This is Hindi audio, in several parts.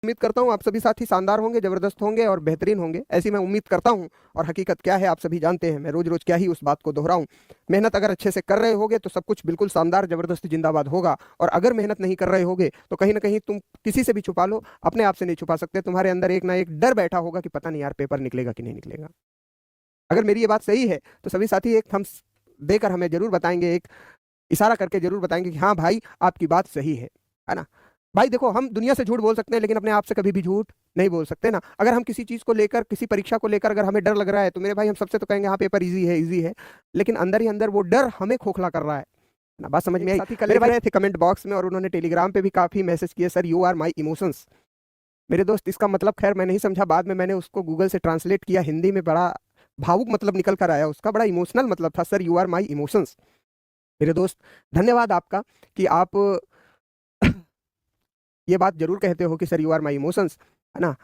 उम्मीद करता हूँ आप सभी साथी शानदार होंगे, जबरदस्त होंगे और बेहतरीन होंगे, ऐसी मैं उम्मीद करता हूँ। और हकीकत क्या है आप सभी जानते हैं, मैं रोज रोज क्या ही उस बात को दोहराऊं। मेहनत अगर अच्छे से कर रहे होगे तो सब कुछ बिल्कुल शानदार जबरदस्त जिंदाबाद होगा, और अगर मेहनत नहीं कर रहे होगे तो कहीं ना कहीं तुम किसी से भी छुपा लो, अपने आप से नहीं छुपा सकते। तुम्हारे अंदर एक ना एक डर बैठा होगा कि पता नहीं यार पेपर निकलेगा कि नहीं निकलेगा। अगर मेरी ये बात सही है तो सभी साथी एक थम्स देकर हमें जरूर बताएंगे, एक इशारा करके जरूर बताएंगे कि हाँ भाई आपकी बात सही है ना। भाई देखो, हम दुनिया से झूठ बोल सकते हैं लेकिन अपने आप से कभी भी झूठ नहीं बोल सकते ना। अगर हम किसी चीज को लेकर, किसी परीक्षा को लेकर अगर हमें डर लग रहा है तो मेरे भाई हम सबसे तो कहेंगे हाँ पेपर इजी है, इजी है, लेकिन अंदर ही अंदर वो डर हमें खोखला कर रहा है ना। बात समझ में आई? साथी कल लिख रहे थे कमेंट बॉक्स में और उन्होंने टेलीग्राम पे भी काफी मैसेज किए, sir you are my emotions. मेरे दोस्त इसका मतलब खैर मैं नहीं समझा, बाद में मैंने उसको गूगल से ट्रांसलेट किया हिंदी में, बड़ा भावुक मतलब निकल कर आया उसका, बड़ा इमोशनल मतलब था, sir you are my emotions. मेरे दोस्त धन्यवाद आपका कि आप ये बात जरूर कहते हो कि sir you are my emotions, है ना।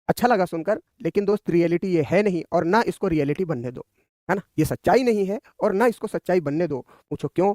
अच्छा लगा सुनकर, लेकिन दोस्त रियलिटी ये है नहीं और ना इसको रियलिटी बनने दो, है ना। ये सच्चाई नहीं है और ना इसको सच्चाई बनने दो। पूछो क्यों?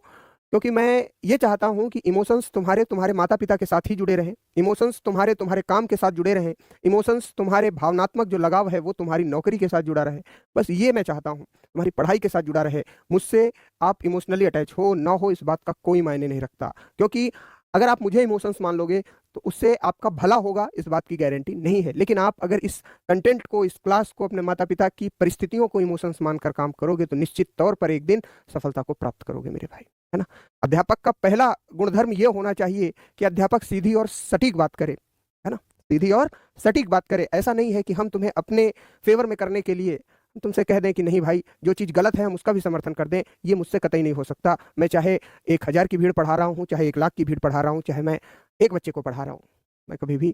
क्योंकि मैं ये चाहता हूं कि इमोशंस तुम्हारे तुम्हारे माता पिता के साथ ही जुड़े रहें, इमोशंस तुम्हारे तुम्हारे काम के साथ जुड़े रहें, इमोशंस तुम्हारे भावनात्मक जो लगाव है वो तुम्हारी नौकरी के साथ जुड़ा रहे। बस ये मैं चाहता हूं, तुम्हारी पढ़ाई के साथ जुड़ा रहे। मुझसे आप इमोशनली अटैच हो ना हो इस बात का कोई मायने नहीं रखता, क्योंकि अगर आप मुझे इमोशंस मान लोगे तो उससे आपका भला होगा इस बात की गारंटी नहीं है। लेकिन आप अगर इस कंटेंट को, इस क्लास को, अपने माता पिता की परिस्थितियों को इमोशंस मानकर काम करोगे तो निश्चित तौर पर एक दिन सफलता को प्राप्त करोगे मेरे भाई, है ना। अध्यापक का पहला गुणधर्म ये होना चाहिए कि अध्यापक सीधी और सटीक बात करे, है ना। सीधी और सटीक बात करे। ऐसा नहीं है कि हम तुम्हें अपने फेवर में करने के लिए तुमसे कह दें कि नहीं भाई जो चीज़ गलत है हम उसका भी समर्थन कर दें, ये मुझसे कतई नहीं हो सकता। मैं चाहे 1,000 की भीड़ पढ़ा रहा हूँ, चाहे 1 लाख की भीड़ पढ़ा रहा हूँ, चाहे मैं एक बच्चे को पढ़ा रहा हूँ, मैं कभी भी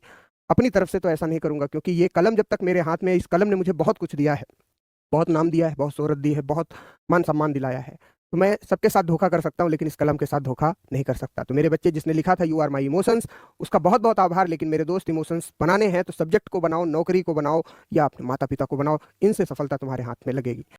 अपनी तरफ से तो ऐसा नहीं करूंगा, क्योंकि ये कलम जब तक मेरे हाथ में है, इस कलम ने मुझे बहुत कुछ दिया है, बहुत नाम दिया है, बहुत शोहरत दी है, बहुत मान सम्मान दिलाया है। तो मैं सबके साथ धोखा कर सकता हूँ लेकिन इस कलम के साथ धोखा नहीं कर सकता। तो मेरे बच्चे जिसने लिखा था यू आर माई इमोशंस, उसका बहुत बहुत आभार। लेकिन मेरे दोस्त, इमोशंस बनाने हैं तो सब्जेक्ट को बनाओ, नौकरी को बनाओ या अपने माता पिता को बनाओ, इनसे सफलता तुम्हारे हाथ में लगेगी।